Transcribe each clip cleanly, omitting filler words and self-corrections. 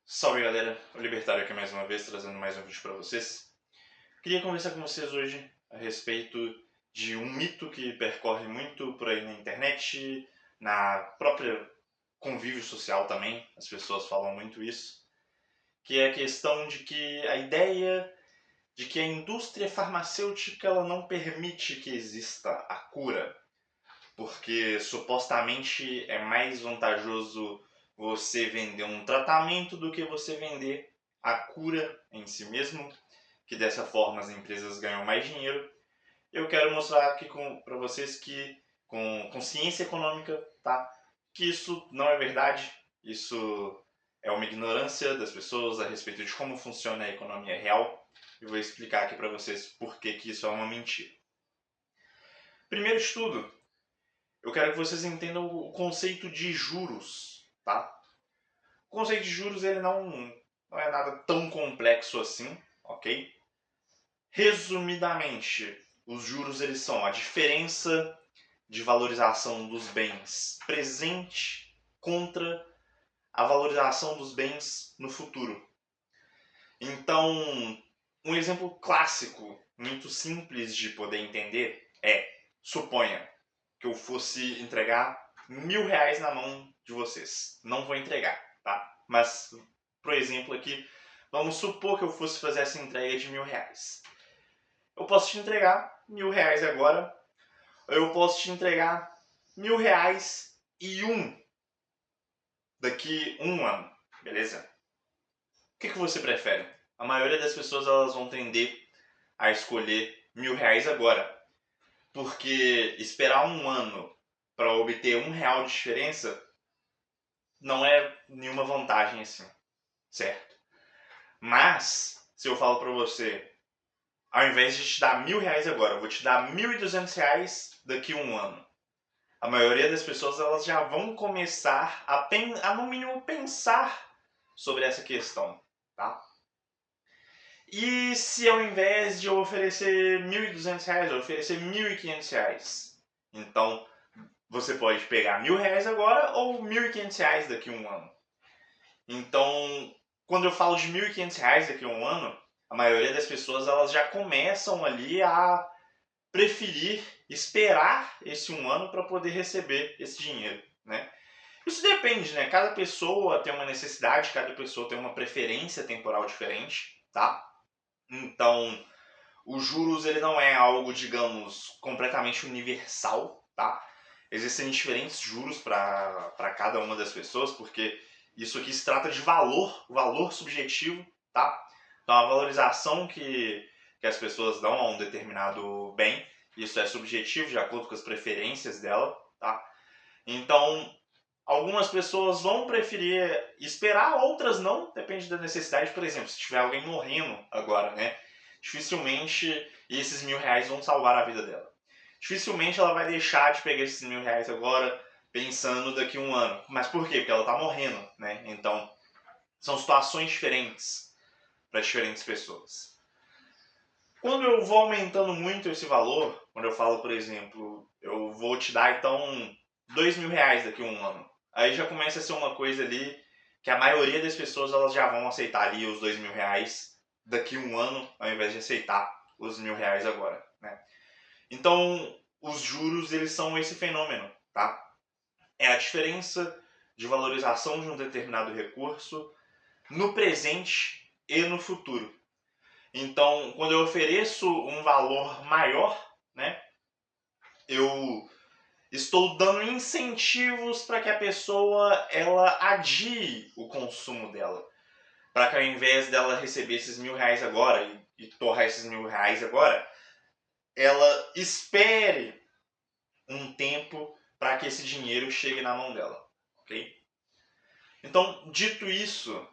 Salve galera, o Libertário aqui mais uma vez, trazendo mais um vídeo para vocês. Queria conversar com vocês hoje a respeito de um mito que percorre muito por aí na internet, na própria convívio social também, as pessoas falam muito isso, que é a questão de que a ideia de que a indústria farmacêutica ela não permite que exista a cura, porque supostamente é mais vantajoso você vender um tratamento do que você vender a cura em si mesmo, que dessa forma as empresas ganham mais dinheiro. Eu quero mostrar aqui para vocês que com consciência econômica, tá? Que isso não é verdade, isso é uma ignorância das pessoas a respeito de como funciona a economia real. Eu vou explicar aqui para vocês por que isso é uma mentira. Primeiro de tudo, eu quero que vocês entendam o conceito de juros, tá? O conceito de juros ele não é nada tão complexo assim, ok? Resumidamente, os juros eles são a diferença de valorização dos bens presente contra a valorização dos bens no futuro. Então, um exemplo clássico, muito simples de poder entender é, suponha que eu fosse entregar R$ 1.000 na mão de vocês. Não vou entregar, tá? Mas, por exemplo aqui, vamos supor que eu fosse fazer essa entrega de R$ 1.000. Eu posso te entregar R$ 1.000 agora, ou eu posso te entregar R$ 1.000 e daqui um ano, beleza? O que você prefere? A maioria das pessoas elas vão tender a escolher R$ 1.000 agora, porque esperar um ano para obter R$ 1 de diferença não é nenhuma vantagem assim, certo? Mas, se eu falo para você, ao invés de te dar R$ 1.000 agora, eu vou te dar R$ 1.200 daqui a um ano. A maioria das pessoas elas já vão começar a no mínimo pensar sobre essa questão, tá? E se ao invés de eu oferecer R$ 1.200, eu oferecer R$ 1.500? Então, você pode pegar R$ 1.000 agora ou R$ 1.500 daqui a um ano. Então, quando eu falo de R$ 1.500 daqui a um ano, a maioria das pessoas elas já começam ali a preferir esperar esse um ano para poder receber esse dinheiro, né? Isso depende, né? Cada pessoa tem uma necessidade, cada pessoa tem uma preferência temporal diferente, tá? Então, os juros ele não é algo, digamos, completamente universal, tá? Existem diferentes juros para cada uma das pessoas, porque isso aqui se trata de valor subjetivo, tá? Então a valorização que as pessoas dão a um determinado bem, isso é subjetivo, de acordo com as preferências dela, tá? Então, algumas pessoas vão preferir esperar, outras não, depende da necessidade. Por exemplo, se tiver alguém morrendo agora, né? Dificilmente esses R$ 1.000 vão salvar a vida dela. Dificilmente ela vai deixar de pegar esses R$ 1.000 agora pensando daqui a um ano. Mas por quê? Porque ela está morrendo, né? Então, são situações diferentes para diferentes pessoas. Quando eu vou aumentando muito esse valor, quando eu falo, por exemplo, eu vou te dar então R$ 2.000 daqui a um ano. Aí já começa a ser uma coisa ali que a maioria das pessoas elas já vão aceitar ali os R$ 2.000 daqui a um ano, ao invés de aceitar os R$ 1.000 agora, né? Então, os juros eles são esse fenômeno, tá? É a diferença de valorização de um determinado recurso no presente e no futuro. Então, quando eu ofereço um valor maior, né, eu estou dando incentivos para que a pessoa ela adie o consumo dela. Para que ao invés dela receber esses R$ 1.000 agora e torrar esses R$ 1.000 agora, ela espere um tempo para que esse dinheiro chegue na mão dela, ok? Então, dito isso,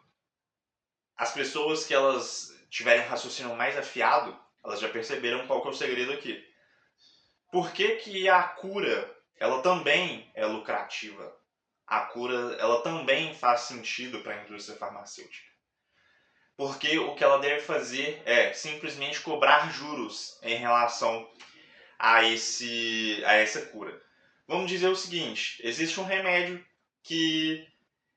as pessoas que elas tiverem um raciocínio mais afiado, elas já perceberam qual que é o segredo aqui. Por que a cura, ela também é lucrativa? A cura, ela também faz sentido para a indústria farmacêutica. Porque o que ela deve fazer é simplesmente cobrar juros em relação a essa cura. Vamos dizer o seguinte, existe um remédio que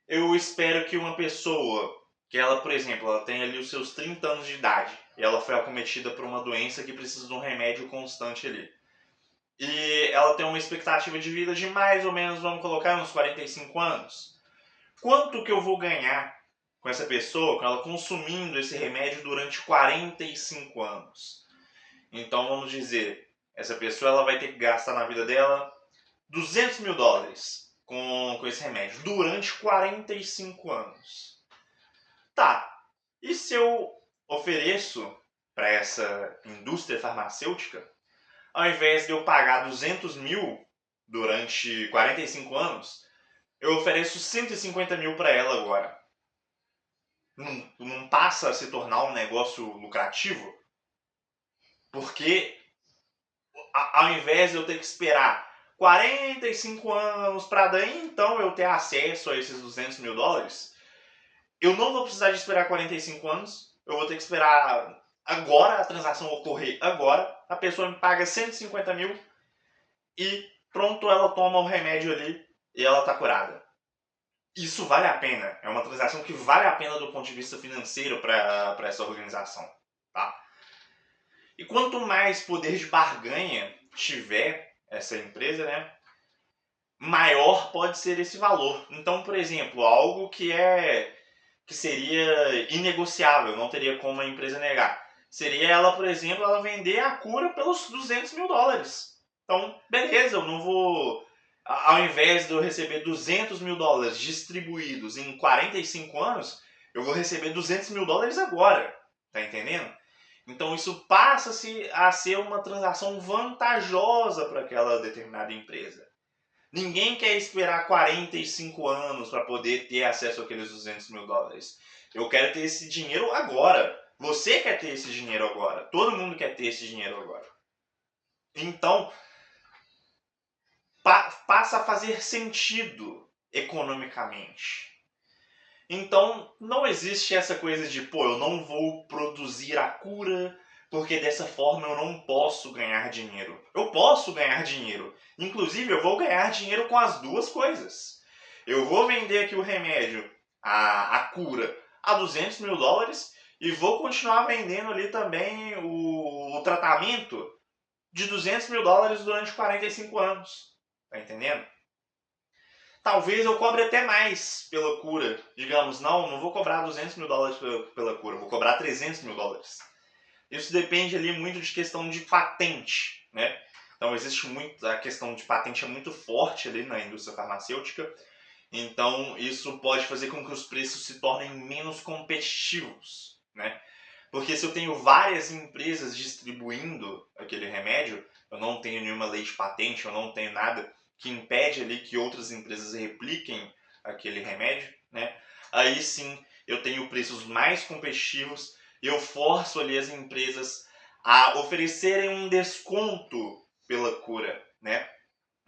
eu espero que uma pessoa que ela, por exemplo, ela tem ali os seus 30 anos de idade e ela foi acometida por uma doença que precisa de um remédio constante ali. E ela tem uma expectativa de vida de mais ou menos, vamos colocar, uns 45 anos. Quanto que eu vou ganhar com essa pessoa, com ela consumindo esse remédio durante 45 anos? Então vamos dizer, essa pessoa ela vai ter que gastar na vida dela US$ 200.000 com esse remédio durante 45 anos. Tá, e se eu ofereço para essa indústria farmacêutica, ao invés de eu pagar 200 mil durante 45 anos, eu ofereço 150 mil para ela agora. Não passa a se tornar um negócio lucrativo? Porque ao invés de eu ter que esperar 45 anos para daí então eu ter acesso a esses US$ 200.000, eu não vou precisar de esperar 45 anos, eu vou ter que esperar agora a transação ocorrer agora, a pessoa me paga 150 mil e pronto, ela toma o remédio ali e ela está curada. Isso vale a pena, é uma transação que vale a pena do ponto de vista financeiro para essa organização. Tá? E quanto mais poder de barganha tiver essa empresa, né, maior pode ser esse valor. Então, por exemplo, algo que seria inegociável, não teria como a empresa negar. Seria ela, por exemplo, ela vender a cura pelos US$ 200.000. Então, beleza, eu não vou... Ao invés de eu receber US$ 200.000 distribuídos em 45 anos, eu vou receber US$ 200.000 agora. Tá entendendo? Então isso passa-se a ser uma transação vantajosa para aquela determinada empresa. Ninguém quer esperar 45 anos para poder ter acesso àqueles US$ 200.000. Eu quero ter esse dinheiro agora. Você quer ter esse dinheiro agora. Todo mundo quer ter esse dinheiro agora. Então, passa a fazer sentido economicamente. Então, não existe essa coisa de, pô, eu não vou produzir a cura porque dessa forma eu não posso ganhar dinheiro. Eu posso ganhar dinheiro. Inclusive, eu vou ganhar dinheiro com as duas coisas. Eu vou vender aqui o remédio, a cura, a US$ 200.000 e vou continuar vendendo ali também o tratamento de US$ 200.000 durante 45 anos. Tá entendendo? Talvez eu cobre até mais pela cura. Digamos, não vou cobrar US$ 200.000 pela cura, vou cobrar US$ 300.000. Isso depende ali muito de questão de patente, né? Então existe muito, a questão de patente é muito forte ali na indústria farmacêutica. Então isso pode fazer com que os preços se tornem menos competitivos, né? Porque se eu tenho várias empresas distribuindo aquele remédio, eu não tenho nenhuma lei de patente, eu não tenho nada que impede ali que outras empresas repliquem aquele remédio, né? Aí sim eu tenho preços mais competitivos e eu forço ali as empresas a oferecerem um desconto pela cura, né?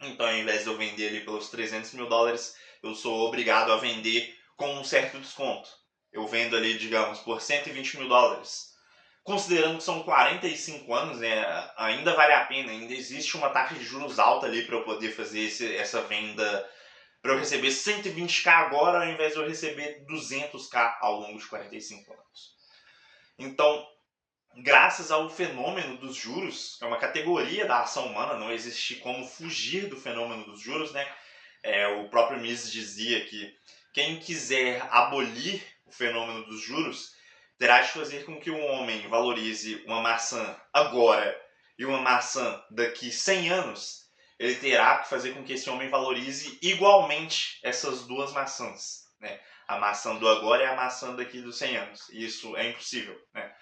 Então, ao invés de eu vender ali pelos US$ 300.000, eu sou obrigado a vender com um certo desconto. Eu vendo ali, digamos, por US$ 120.000. Considerando que são 45 anos, né, ainda vale a pena, ainda existe uma taxa de juros alta ali para eu poder fazer essa venda, para eu receber 120k agora, ao invés de eu receber 200k ao longo de 45 anos. Então, graças ao fenômeno dos juros, que é uma categoria da ação humana, não existe como fugir do fenômeno dos juros, né? O próprio Mises dizia que quem quiser abolir o fenômeno dos juros terá de fazer com que o homem valorize uma maçã agora e uma maçã daqui 100 anos. Ele terá que fazer com que esse homem valorize igualmente essas duas maçãs, né? A maçã do agora e a maçã daqui dos 100 anos. E isso é impossível, né?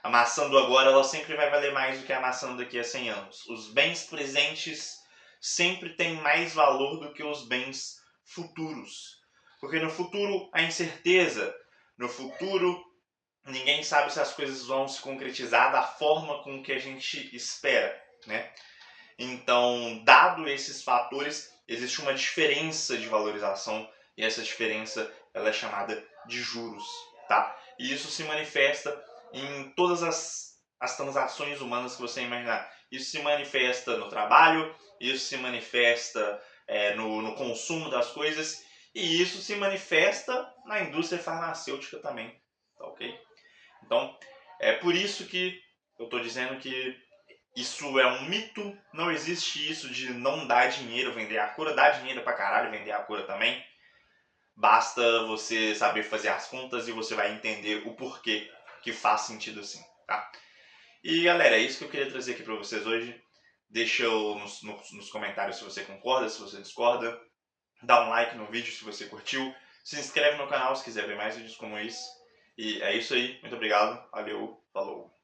A maçã do agora ela sempre vai valer mais do que a maçã daqui a 100 anos. Os bens presentes sempre têm mais valor do que os bens futuros. Porque no futuro há incerteza, no futuro ninguém sabe se as coisas vão se concretizar da forma com que a gente espera, né? Então, dado esses fatores, existe uma diferença de valorização e essa diferença ela é chamada de juros, tá? E isso se manifesta em todas as transações humanas que você imaginar. Isso se manifesta no trabalho, isso se manifesta no consumo das coisas e isso se manifesta na indústria farmacêutica também. ok? Então, é por isso que eu tô dizendo que isso é um mito, não existe isso de não dar dinheiro, vender a cura, dá dinheiro pra caralho, vender a cura também. Basta você saber fazer as contas e você vai entender o porquê que faz sentido assim, tá? E galera, é isso que eu queria trazer aqui pra vocês hoje. Deixa nos comentários se você concorda, se você discorda. Dá um like no vídeo se você curtiu. Se inscreve no canal se quiser ver mais vídeos como esse. E é isso aí. Muito obrigado. Valeu. Falou.